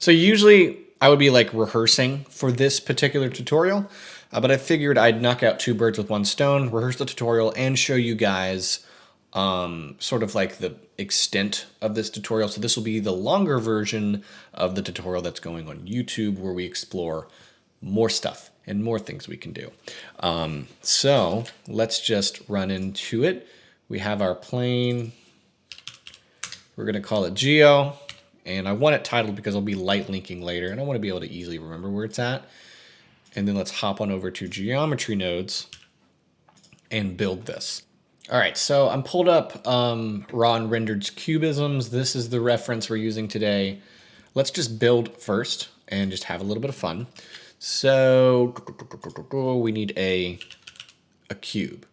So usually I would be like rehearsing for this particular tutorial, but I figured I'd knock out two birds with one stone, rehearse the tutorial, and show you guys sort of like the extent of this tutorial. So this will be the longer version of the tutorial that's going on YouTube, where we explore more stuff and more things we can do. So let's just run into it. We have our plane. We're going to call it Geo. And I want it titled because I'll be light linking later, and I want to be able to easily remember where it's at. And then let's hop on over to geometry nodes and build this. All right, so I'm pulled up Raw and Rendered's Cubisms. This is the reference we're using today. Let's just build first and just have a little bit of fun. So we need a cube.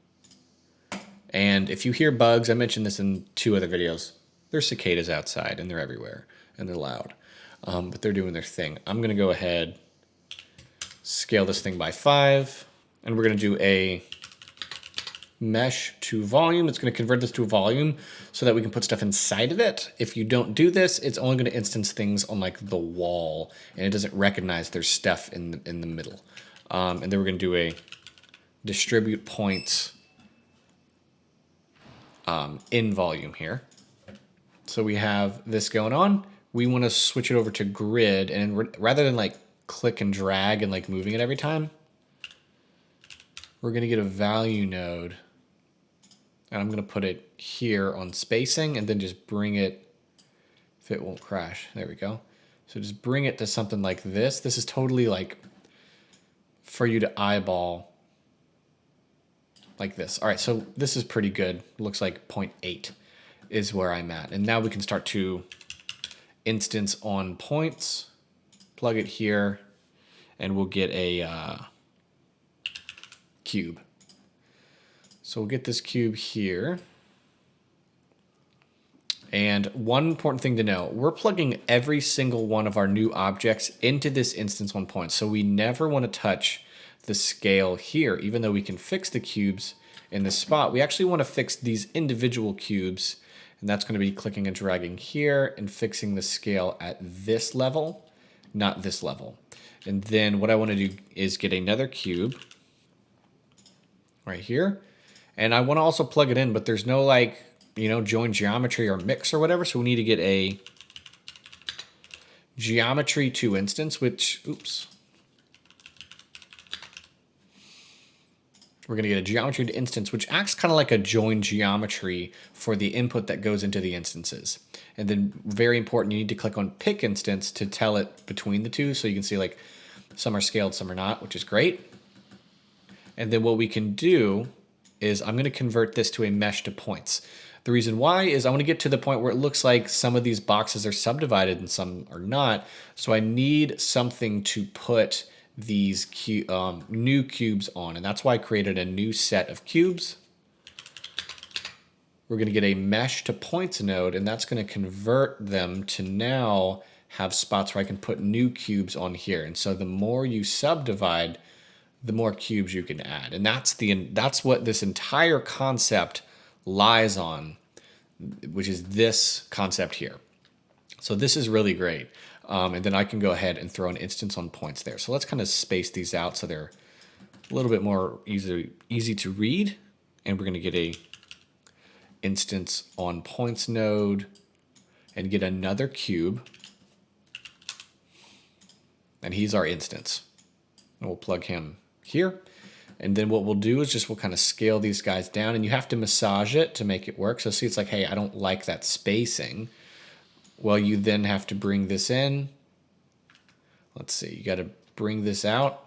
And if you hear bugs, I mentioned this in 2 other videos, there's cicadas outside and they're everywhere and they're loud, but they're doing their thing. I'm going to go ahead, scale this thing by 5, and we're going to do a mesh to volume. It's going to convert this to a volume so that we can put stuff inside of it. If you don't do this, it's only going to instance things on like the wall, and it doesn't recognize there's stuff in the middle. And then we're going to do a distribute points in volume here. So we have this going on. We want to switch it over to grid, and rather than like click and drag and like moving it every time, we're going to get a value node, and I'm going to put it here on spacing and then just bring it, if it won't crash, there we go. So just bring it to something like this. This is totally like for you to eyeball like this. All right, so this is pretty good. Looks like 0.8 is where I'm at. And now we can start to instance on points, plug it here, and we'll get a cube. So we'll get this cube here. And one important thing to know, we're plugging every single one of our new objects into this instance on point. So we never want to touch the scale here, even though we can fix the cubes in this spot. We actually want to fix these individual cubes, and that's going to be clicking and dragging here and fixing the scale at this level, not this level. And then what I want to do is get another cube right here. And I want to also plug it in, but there's no like, join geometry or mix or whatever. So we need to get a geometry to instance, which, oops. We're going to get a geometry to instance, which acts kind of like a join geometry for the input that goes into the instances. And then very important, you need to click on pick instance to tell it between the two. So you can see like some are scaled, some are not, which is great. And then what we can do is I'm going to convert this to a mesh to points. The reason why is I want to get to the point where it looks like some of these boxes are subdivided and some are not. So I need something to put these new cubes on, and that's why I created a new set of cubes. We're going to get a mesh to points node, and that's going to convert them to now have spots where I can put new cubes on here. And so the more you subdivide, the more cubes you can add. And that's what this entire concept lies on, which is this concept here. So this is really great. And then I can go ahead and throw an instance on points there. So let's kind of space these out so they're a little bit more easy to read. And we're going to get a instance on points node and get another cube. And he's our instance. And we'll plug him here. And then what we'll do is we'll kind of scale these guys down, and you have to massage it to make it work. So see, it's like, hey, I don't like that spacing. Well, you then have to bring this in. Let's see, you got to bring this out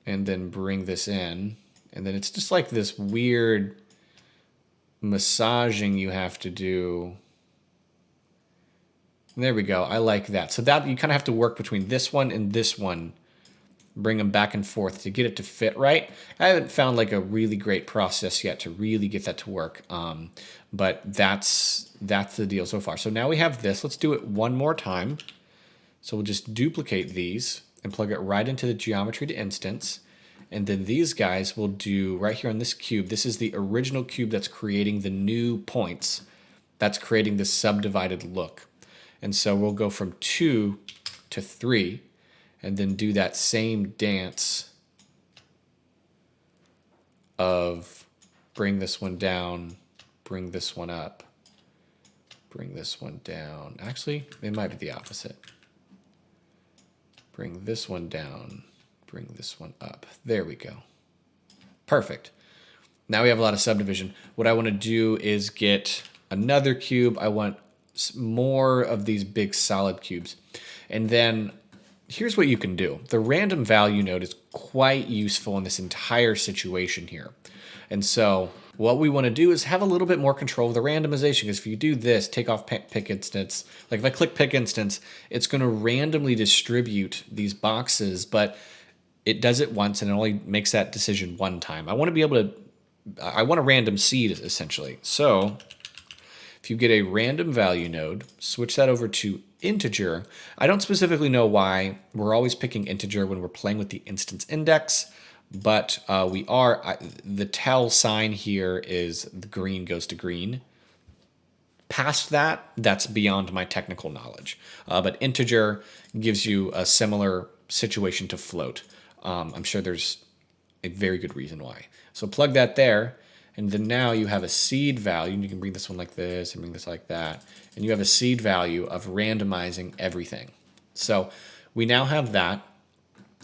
and then bring this in. And then it's just like this weird massaging you have to do. And there we go. I like that. So that you kind of have to work between this one and this one, bring them back and forth to get it to fit right. I haven't found like a really great process yet to really get that to work. But that's the deal so far. So now we have this. Let's do it one more time. So we'll just duplicate these and plug it right into the geometry to instance. And then these guys will do right here on this cube. This is the original cube that's creating the new points. That's creating this subdivided look. And so we'll go from 2 to 3 and then do that same dance of bring this one down, bring this one up, bring this one down. Actually, it might be the opposite. Bring this one down, bring this one up. There we go. Perfect. Now we have a lot of subdivision. What I want to do is get another cube. I want more of these big solid cubes. And then here's what you can do. The random value node is quite useful in this entire situation here. And so what we want to do is have a little bit more control of the randomization, because if you do this, take off pick instance, like if I click pick instance, it's going to randomly distribute these boxes, but it does it once and it only makes that decision one time. I want to be able to, I want a random seed essentially. So if you get a random value node, switch that over to integer. I don't specifically know why we're always picking integer when we're playing with the instance index, but we are, the tell sign here is the green goes to green. Past that, that's beyond my technical knowledge. But integer gives you a similar situation to float. I'm sure there's a very good reason why. So plug that there, and then now you have a seed value, and you can bring this one like this and bring this like that, and you have a seed value of randomizing everything. So we now have that.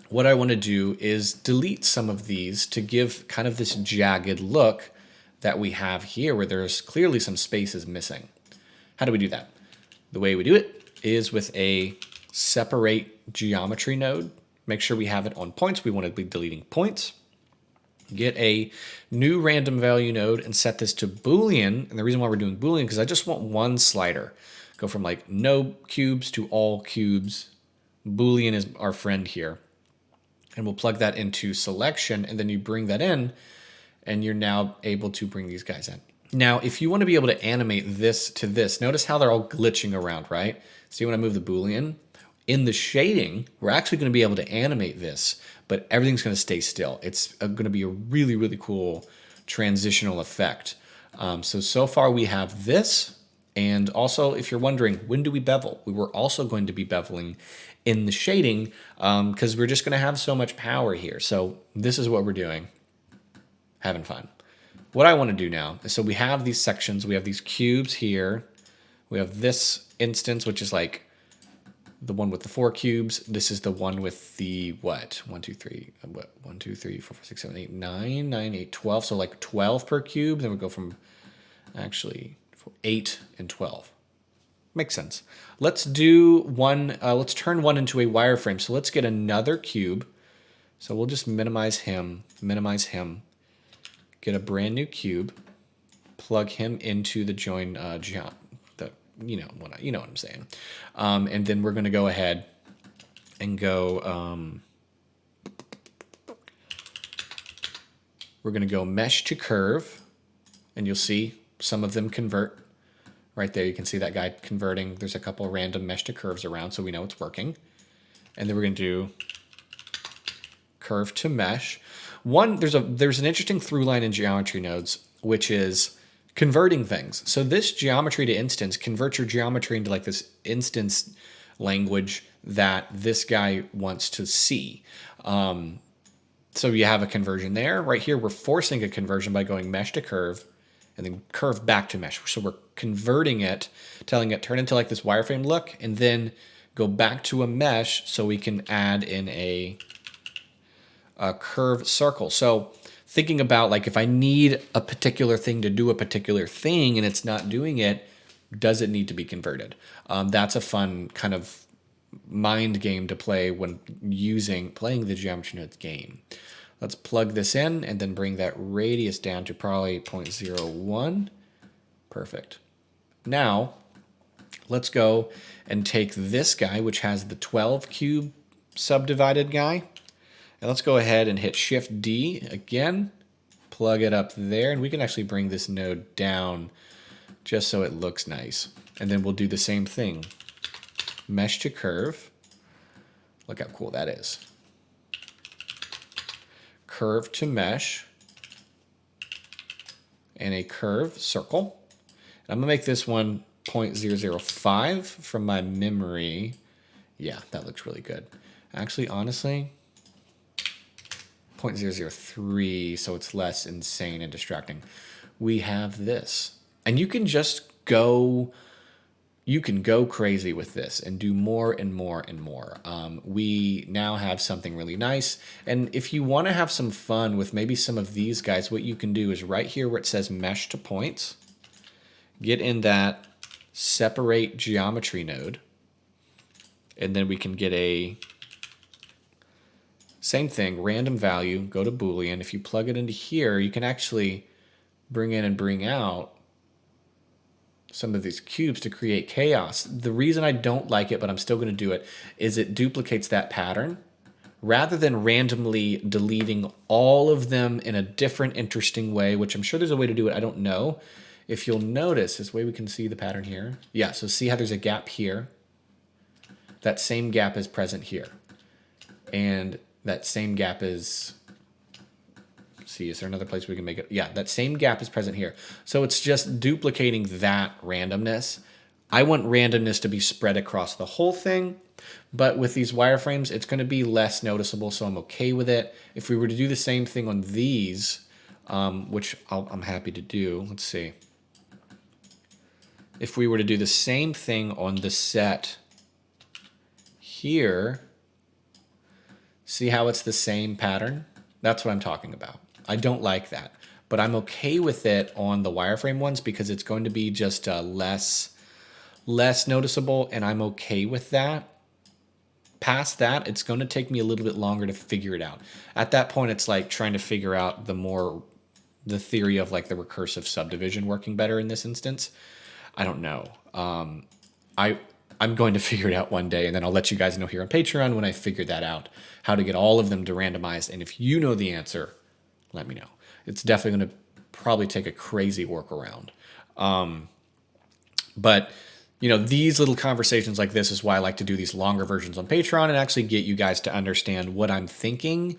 What I want to do is delete some of these to give kind of this jagged look that we have here, where there's clearly some spaces missing. How do we do that? The way we do it is with a separate geometry node. Make sure we have it on points. We want to be deleting points. Get a new random value node and set this to Boolean. And the reason why we're doing Boolean, because I just want one slider. Go from like no cubes to all cubes. Boolean is our friend here. And we'll plug that into selection, and then you bring that in, and you're now able to bring these guys in. Now, if you want to be able to animate this to this, notice how they're all glitching around, right? See when I move the Boolean? In the shading, we're actually going to be able to animate this, but everything's going to stay still. It's going to be a really, really cool transitional effect. So far we have this, and also if you're wondering, when do we bevel? We were also going to be beveling in the shading because we're just going to have so much power here. So this is what we're doing, having fun. What I want to do now is, so we have these sections, we have these cubes here, we have this instance, which is like the one with the 4 cubes. This is the one with the what? 1, 2, 3, 1, 2, 3, 4, 5, 6, 7, 8, 9, 9, 8, 12. So like 12 per cube. Then we go from actually 8 and 12. Makes sense. Let's do one, let's turn one into a wireframe. So let's get another cube. So we'll just minimize him, get a brand new cube, plug him into the join you know what I'm saying. And then we're going to go ahead and go, we're going to go mesh to curve, and you'll see some of them convert. Right there, you can see that guy converting. There's a couple of random mesh to curves around, so we know it's working. And then we're going to do curve to mesh. There's an interesting through line in geometry nodes, which is converting things. So this geometry to instance converts your geometry into like this instance language that this guy wants to see. So you have a conversion there. Right here, we're forcing a conversion by going mesh to curve and then curve back to mesh. So we're converting it, telling it turn into like this wireframe look, and then go back to a mesh so we can add in a curve circle. So thinking about like if I need a particular thing to do a particular thing and it's not doing it, does it need to be converted? That's a fun kind of mind game to play when playing the geometry nodes game. Let's plug this in and then bring that radius down to probably 0.01. Perfect. Now, let's go and take this guy, which has the 12 cube subdivided guy. And let's go ahead and hit Shift D again, plug it up there, and we can actually bring this node down just so it looks nice. And then we'll do the same thing. Mesh to curve. Look how cool that is. Curve to mesh, and a curve circle. I'm gonna make this one 0.005 from my memory. Yeah, that looks really good. Actually, honestly, 0.003, so it's less insane and distracting. We have this. And you can just go, you can go crazy with this and do more and more and more. We now have something really nice. And if you want to have some fun with maybe some of these guys, what you can do is right here where it says mesh to points, get in that separate geometry node, and then we can get a same thing, random value, go to Boolean. If you plug it into here, you can actually bring in and bring out some of these cubes to create chaos. The reason I don't like it, but I'm still going to do it, is it duplicates that pattern. Rather than randomly deleting all of them in a different, interesting way, which I'm sure there's a way to do it, I don't know. If you'll notice, this way we can see the pattern here. Yeah, so see how there's a gap here? That same gap is present here. And that same gap is, see, is there another place we can make it? Yeah, that same gap is present here. So it's just duplicating that randomness. I want randomness to be spread across the whole thing, but with these wireframes, it's going to be less noticeable, so I'm okay with it. If we were to do the same thing on these, which I'm happy to do, let's see. If we were to do the same thing on the set here, see how it's the same pattern? That's what I'm talking about. I don't like that, but I'm okay with it on the wireframe ones because it's going to be just less noticeable, and I'm okay with that. Past that, it's going to take me a little bit longer to figure it out. At that point, it's like trying to figure out the theory of like the recursive subdivision working better in this instance. I don't know. I'm going to figure it out one day, and then I'll let you guys know here on Patreon when I figure that out, how to get all of them to randomize. And if you know the answer, let me know. It's definitely going to probably take a crazy workaround. But, you know, these little conversations like this is why I like to do these longer versions on Patreon and actually get you guys to understand what I'm thinking.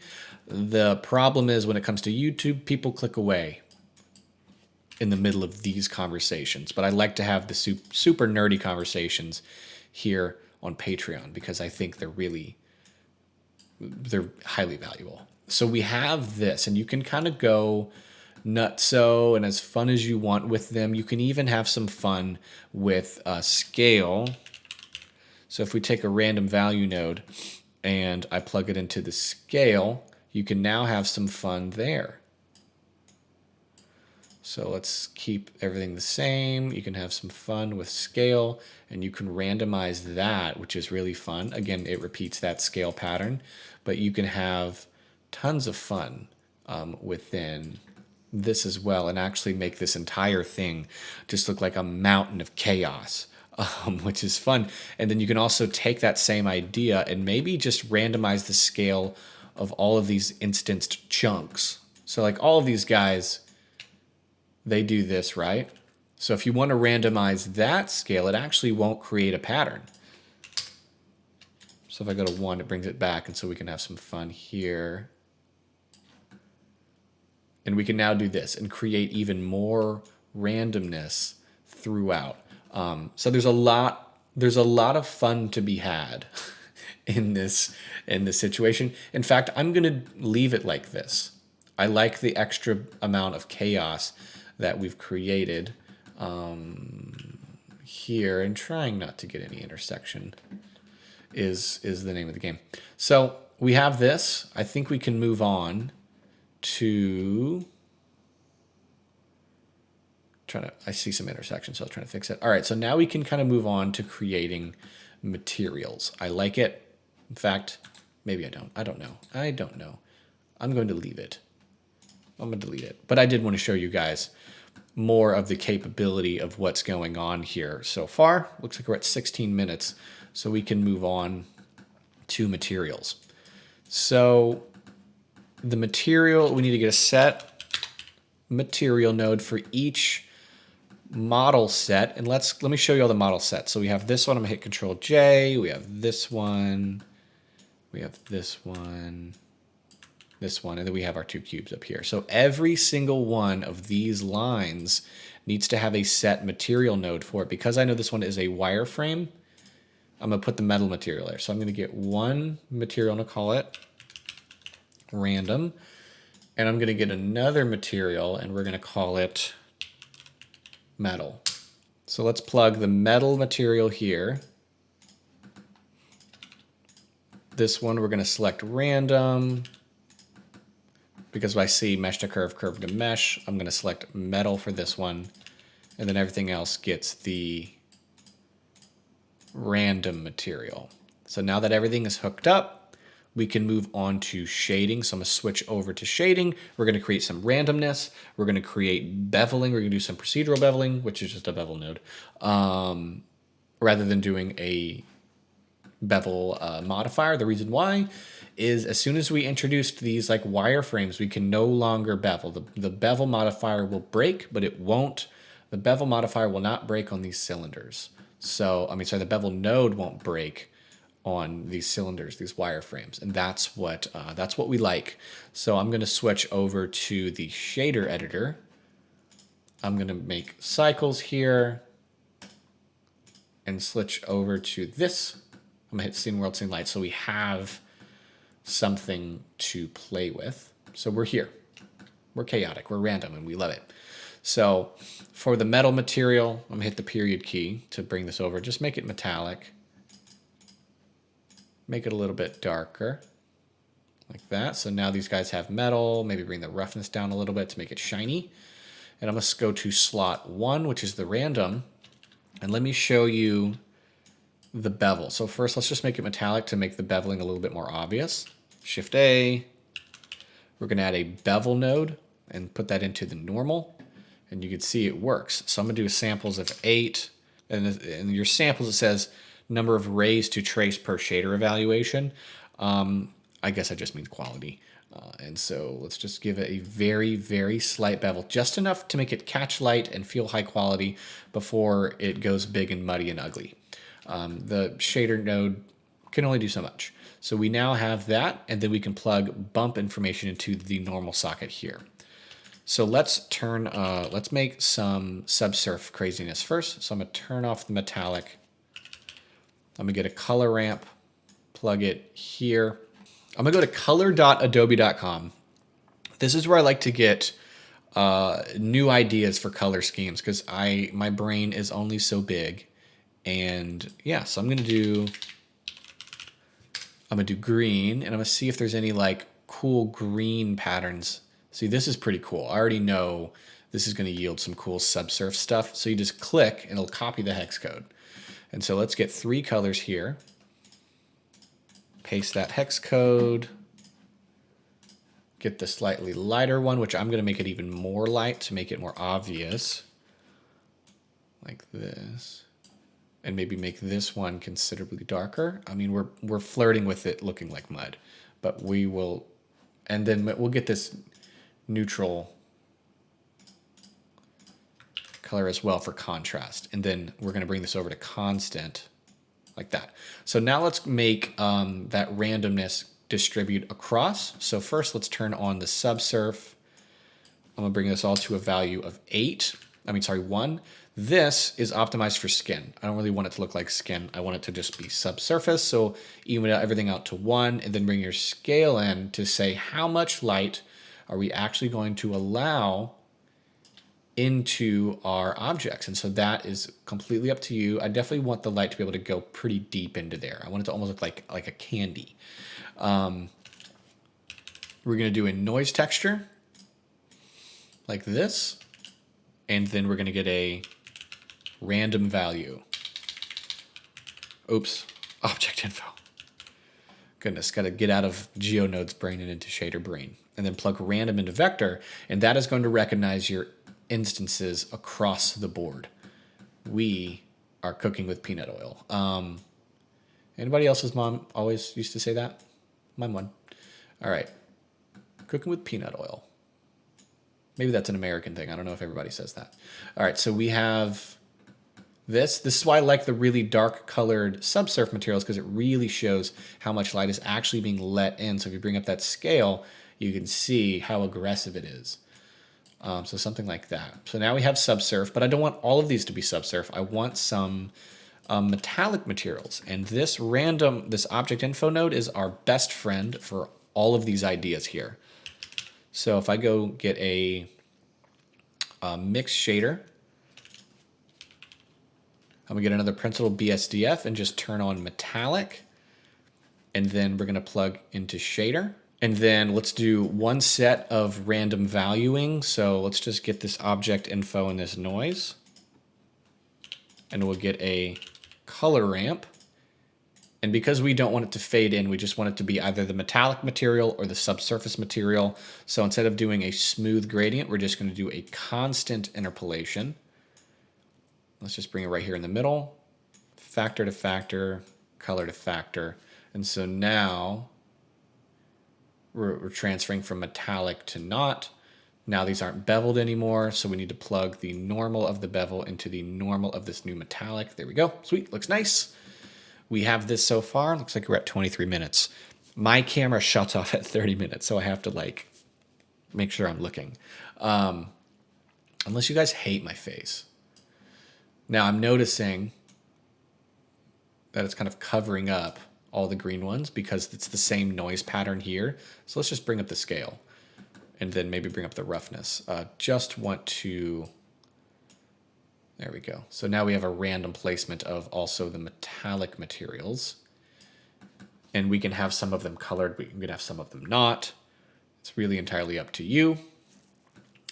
The problem is when it comes to YouTube, people click away in the middle of these conversations. But I like to have the super nerdy conversations here on Patreon because I think they're highly valuable. So we have this, and you can kind of go nutso and as fun as you want with them. You can even have some fun with scale. So if we take a random value node and I plug it into the scale, you can now have some fun there. So let's keep everything the same. You can have some fun with scale, and you can randomize that, which is really fun. Again, it repeats that scale pattern, but you can have tons of fun within this as well, and actually make this entire thing just look like a mountain of chaos, which is fun. And then you can also take that same idea and maybe just randomize the scale of all of these instanced chunks. So like all of these guys, they do this, right? So if you want to randomize that scale, it actually won't create a pattern. So if I go to 1, it brings it back, and so we can have some fun here. And we can now do this and create even more randomness throughout. So there's a lot of fun to be had in this situation. In fact, I'm going to leave it like this. I like the extra amount of chaos that we've created here, and trying not to get any intersection is the name of the game. So we have this. I think we can move on to I see some intersection, so I was trying to fix it. All right, so now we can kind of move on to creating materials. I like it. In fact, maybe I don't. I don't know. I'm going to leave it. I'm going to delete it. But I did want to show you guys more of the capability of what's going on here so far. Looks like we're at 16 minutes, so we can move on to materials. So the material, we need to get a set material node for each model set. And let me show you all the model sets. So we have this one. I'm going to hit Control J. We have this one. We have this one. this one, and then we have our two cubes up here. So every single one of these lines needs to have a set material node for it. Because I know this one is a wireframe, I'm going to put the metal material there. So I'm going to get one material, I'm going to call it random. And I'm going to get another material, and we're going to call it metal. So let's plug the metal material here. This one we're going to select random. Because I see mesh to curve, curve to mesh, I'm going to select metal for this one. And then everything else gets the random material. So now that everything is hooked up, we can move on to shading. So I'm going to switch over to shading. We're going to create some randomness. We're going to create beveling. We're going to do some procedural beveling, which is just a bevel node, rather than doing a bevel modifier. The reason why is as soon as we introduced these like wireframes, we can no longer bevel. The bevel modifier will break, but it won't. The bevel modifier will not break on these cylinders. So, the bevel node won't break on these cylinders, these wireframes, and that's what we like. So I'm going to switch over to the shader editor. I'm going to make cycles here and switch over to this. I'm going to hit scene world, scene light, so we have something to play with. So we're here. We're chaotic, we're random, and we love it. So for the metal material, I'm going to hit the period key to bring this over. Just make it metallic. Make it a little bit darker, like that. So now these guys have metal. Maybe bring the roughness down a little bit to make it shiny. And I'm going to go to slot 1, which is the random. And let me show you the bevel. So first, let's just make it metallic to make the beveling a little bit more obvious. Shift A. We're going to add a bevel node and put that into the normal. And you can see it works. So I'm going to do samples of 8. And in your samples, it says number of rays to trace per shader evaluation. I guess that just means quality. And so let's just give it a very, very slight bevel, just enough to make it catch light and feel high quality before it goes big and muddy and ugly. The shader node can only do so much. So we now have that, and then we can plug bump information into the normal socket here. So let's make some subsurf craziness first. So I'm going to turn off the metallic. I'm going to get a color ramp, plug it here. I'm going to go to color.adobe.com. This is where I like to get new ideas for color schemes because my brain is only so big. And yeah, so I'm going to do green, and I'm going to see if there's any like cool green patterns. See, this is pretty cool. I already know this is going to yield some cool subsurf stuff. So you just click and it'll copy the hex code. And so let's get 3 colors here. Paste that hex code. Get the slightly lighter one, which I'm going to make it even more light to make it more obvious. Like this. And maybe make this one considerably darker. I mean, we're flirting with it looking like mud. But we will... And then we'll get this neutral color as well for contrast. And then we're going to bring this over to constant like that. So now let's make that randomness distribute across. So first let's turn on the subsurf. I'm going to bring this all to a value of 1. This is optimized for skin. I don't really want it to look like skin. I want it to just be subsurface. So even out everything out to 1 and then bring your scale in to say how much light are we actually going to allow into our objects. And so that is completely up to you. I definitely want the light to be able to go pretty deep into there. I want it to almost look like a candy. We're going to do a noise texture like this. And then we're going to get a random value. Oops, object info. Goodness, got to get out of GeoNode's brain and into shader brain. And then plug random into vector, and that is going to recognize your instances across the board. We are cooking with peanut oil. Anybody else's mom always used to say that? Mine won. All right, cooking with peanut oil. Maybe that's an American thing. I don't know if everybody says that. All right, so we have this. This is why I like the really dark colored subsurf materials, because it really shows how much light is actually being let in. So if you bring up that scale, you can see how aggressive it is. So something like that. So now we have subsurf, but I don't want all of these to be subsurf. I want some metallic materials. And this object info node is our best friend for all of these ideas here. So if I go get a mix shader, I'm gonna get another principal BSDF and just turn on metallic. And then we're gonna plug into shader. And then let's do one set of random valuing. So let's just get this object info and this noise. And we'll get a color ramp. And because we don't want it to fade in, we just want it to be either the metallic material or the subsurface material. So instead of doing a smooth gradient, we're just going to do a constant interpolation. Let's just bring it right here in the middle. Factor to factor, color to factor. And so now we're transferring from metallic to not. Now these aren't beveled anymore, so we need to plug the normal of the bevel into the normal of this new metallic. There we go. Sweet, looks nice. We have this so far. Looks like we're at 23 minutes. My camera shuts off at 30 minutes, so I have to like make sure I'm looking. Unless you guys hate my face. Now I'm noticing that it's kind of covering up all the green ones because it's the same noise pattern here. So let's just bring up the scale and then maybe bring up the roughness. Just want to, there we go. So now we have a random placement of also the metallic materials. And we can have some of them colored, we can have some of them not. It's really entirely up to you.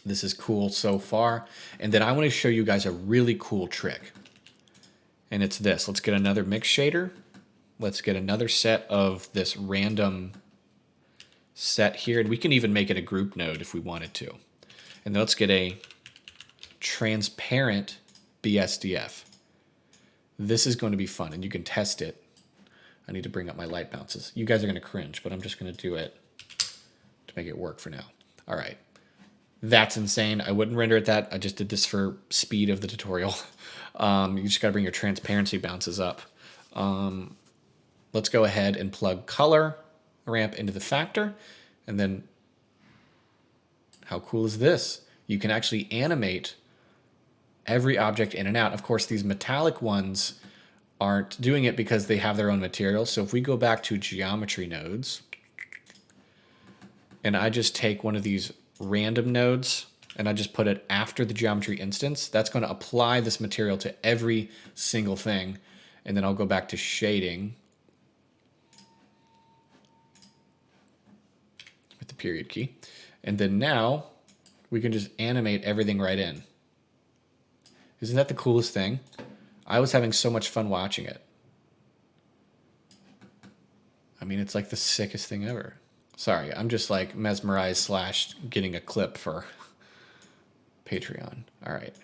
This is cool so far. And then I want to show you guys a really cool trick. And it's this. Let's get another mix shader. Let's get another set of this random set here. And we can even make it a group node if we wanted to. And then let's get a transparent BSDF. This is going to be fun, and you can test it. I need to bring up my light bounces. You guys are going to cringe, but I'm just going to do it to make it work for now. All right. That's insane. I wouldn't render it that. I just did this for speed of the tutorial. You just got to bring your transparency bounces up. Let's go ahead and plug color ramp into the factor. And then how cool is this? You can actually animate every object in and out. Of course, these metallic ones aren't doing it because they have their own material. So if we go back to geometry nodes, and I just take one of these random nodes and I just put it after the geometry instance, that's going to apply this material to every single thing. And then I'll go back to shading with the period key. And then now we can just animate everything right in. Isn't that the coolest thing? I was having so much fun watching it. I mean, it's like the sickest thing ever. Sorry, I'm just like mesmerized / getting a clip for Patreon. All right.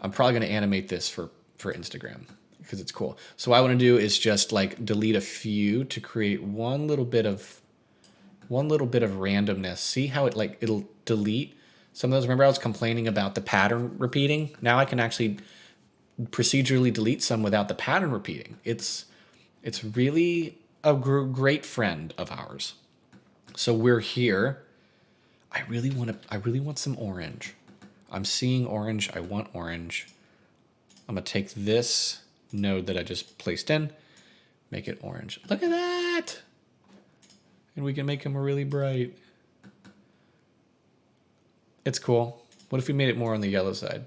I'm probably going to animate this for Instagram because it's cool. So what I want to do is just like delete a few to create one little bit of randomness. See how it'll delete some of those. Remember I was complaining about the pattern repeating? Now I can actually procedurally delete some without the pattern repeating. It's really a great friend of ours. So we're here. I really want some orange. I'm seeing orange. I want orange. I'm going to take this node that I just placed in, make it orange. Look at that. And we can make them really bright. It's cool. What if we made it more on the yellow side?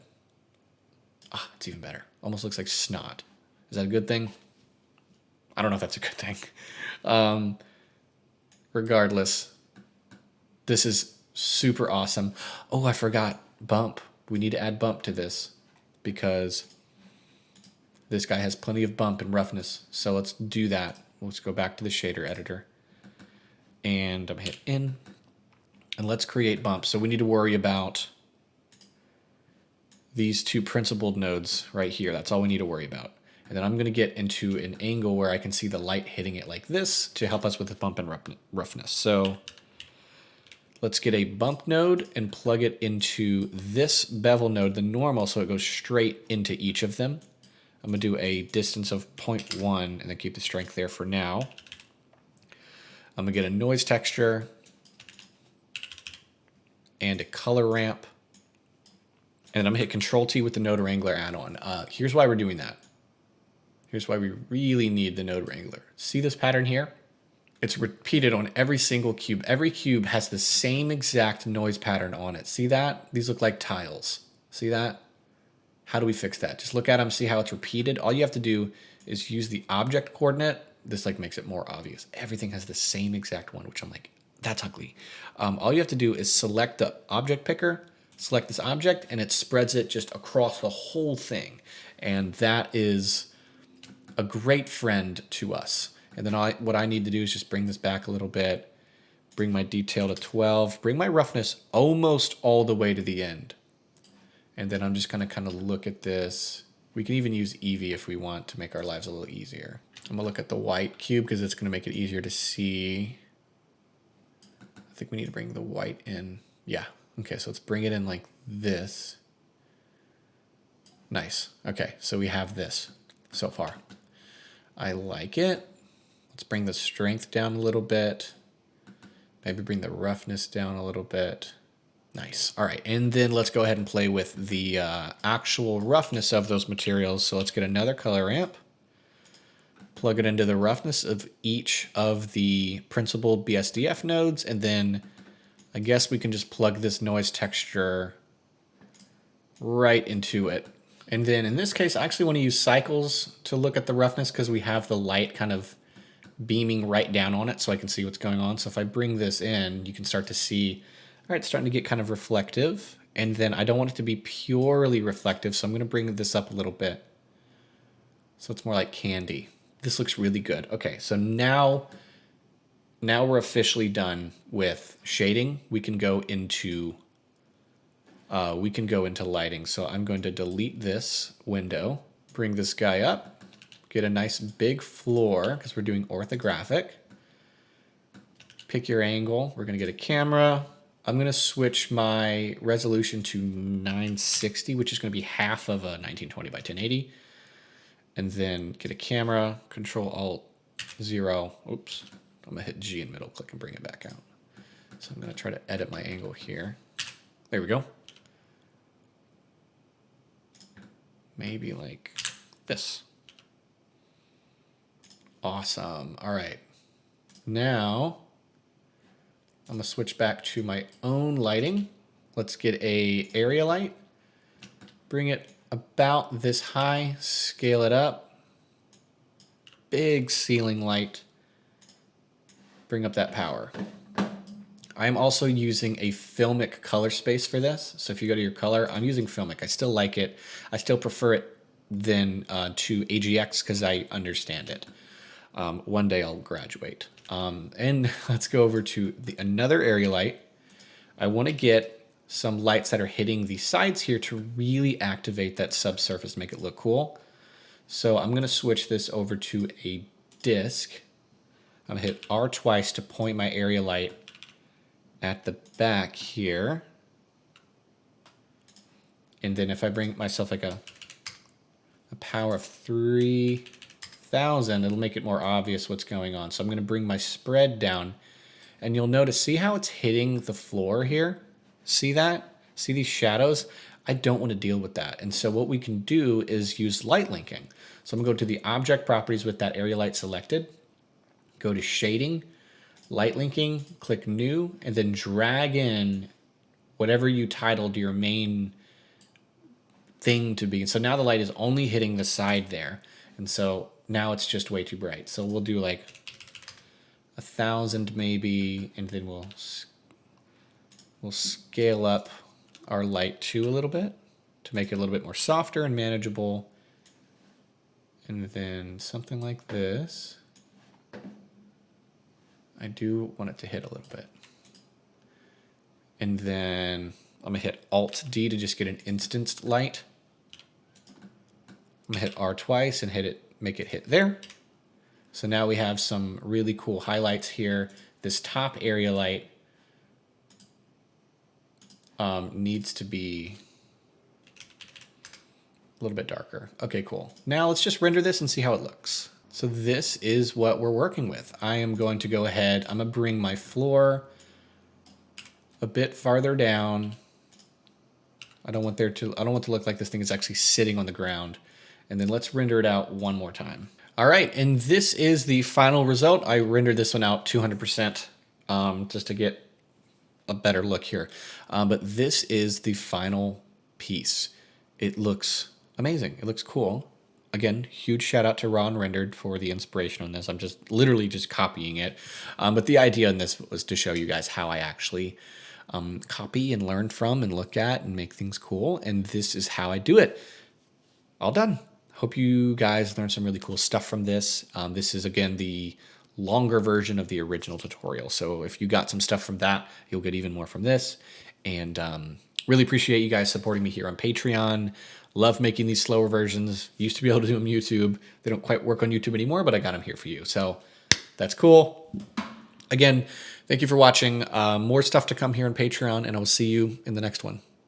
Ah, it's even better. Almost looks like snot. Is that a good thing? I don't know if that's a good thing. Regardless, this is super awesome. Oh, I forgot bump. We need to add bump to this because this guy has plenty of bump and roughness. So let's do that. Let's go back to the shader editor. And I'm going to hit in. And let's create bumps. So we need to worry about these two principled nodes right here. That's all we need to worry about. And then I'm going to get into an angle where I can see the light hitting it like this to help us with the bump and roughness. So let's get a bump node and plug it into this bevel node, the normal, so it goes straight into each of them. I'm going to do a distance of 0.1 and then keep the strength there for now. I'm gonna get a noise texture and a color ramp. And then I'm gonna hit Control T with the Node Wrangler add-on. Here's why we're doing that. Here's why we really need the Node Wrangler. See this pattern here? It's repeated on every single cube. Every cube has the same exact noise pattern on it. See that? These look like tiles. See that? How do we fix that? Just look at them, see how it's repeated. All you have to do is use the object coordinate. This like makes it more obvious. Everything has the same exact one, which I'm like, that's ugly. All you have to do is select the object picker, select this object, and it spreads it just across the whole thing. And that is a great friend to us. And then what I need to do is just bring this back a little bit, bring my detail to 12, bring my roughness almost all the way to the end. And then I'm just going to kind of look at this. We can even use Eevee if we want to make our lives a little easier. I'm going to look at the white cube because it's going to make it easier to see. I think we need to bring the white in. Yeah. Okay, so let's bring it in like this. Nice. Okay, so we have this so far. I like it. Let's bring the strength down a little bit. Maybe bring the roughness down a little bit. Nice. All right, and then let's go ahead and play with the actual roughness of those materials. So let's get another color ramp. Plug it into the roughness of each of the principal BSDF nodes, and then I guess we can just plug this noise texture right into it. And then in this case, I actually want to use cycles to look at the roughness because we have the light kind of beaming right down on it so I can see what's going on. So if I bring this in, you can start to see, all right, it's starting to get kind of reflective. And then I don't want it to be purely reflective, so I'm going to bring this up a little bit. So it's more like candy. This looks really good. Okay, so now we're officially done with shading. We can go into lighting. So I'm going to delete this window, bring this guy up, get a nice big floor because we're doing orthographic. Pick your angle. We're going to get a camera. I'm going to switch my resolution to 960, which is going to be half of a 1920 by 1080. And then get a camera, Control-Alt-0. Oops. I'm going to hit G and middle click and bring it back out. So I'm going to try to edit my angle here. There we go. Maybe like this. Awesome. All right. Now I'm going to switch back to my own lighting. Let's get a area light. Bring it about this high. Scale it up. Big ceiling light. Bring up that power. I'm also using a filmic color space for this. So if you go to your color, I'm using filmic. I still like it. I still prefer it than to AGX because I understand it. One day I'll graduate. And let's go over to another area light. I want to get some lights that are hitting the sides here to really activate that subsurface, make it look cool. So I'm going to switch this over to a disk. I'm going to hit R twice to point my area light at the back here. And then if I bring myself like a power of 3000, it'll make it more obvious what's going on. So I'm going to bring my spread down, and you'll notice, see how it's hitting the floor here? See that? See these shadows? I don't want to deal with that. And so what we can do is use light linking. So I'm going to go to the object properties with that area light selected, go to shading, light linking, click new, and then drag in whatever you titled your main thing to be. So now the light is only hitting the side there. And so now it's just way too bright. So we'll do like 1000 maybe, and then we'll scale up our light too a little bit to make it a little bit more softer and manageable. And then something like this. I do want it to hit a little bit. And then I'm going to hit Alt-D to just get an instanced light. I'm going to hit R twice and make it hit there. So now we have some really cool highlights here. This top area light needs to be a little bit darker. Okay, cool. Now let's just render this and see how it looks. So this is what we're working with. I am going to go ahead, I'm gonna bring my floor a bit farther down. I don't want to look like this thing is actually sitting on the ground. And then let's render it out one more time. All right, and this is the final result. I rendered this one out 200% just to get a better look here. But this is the final piece. It looks amazing. It looks cool. Again, huge shout out to Raw and Rendered for the inspiration on this. I'm just literally just copying it. But the idea in this was to show you guys how I actually copy and learn from and look at and make things cool. And this is how I do it. All done. Hope you guys learned some really cool stuff from this. This is, again, the longer version of the original tutorial. So if you got some stuff from that, you'll get even more from this. And really appreciate you guys supporting me here on Patreon. Love making these slower versions. Used to be able to do them on YouTube. They don't quite work on YouTube anymore, but I got them here for you. So that's cool. Again, thank you for watching. More stuff to come here on Patreon, and I will see you in the next one.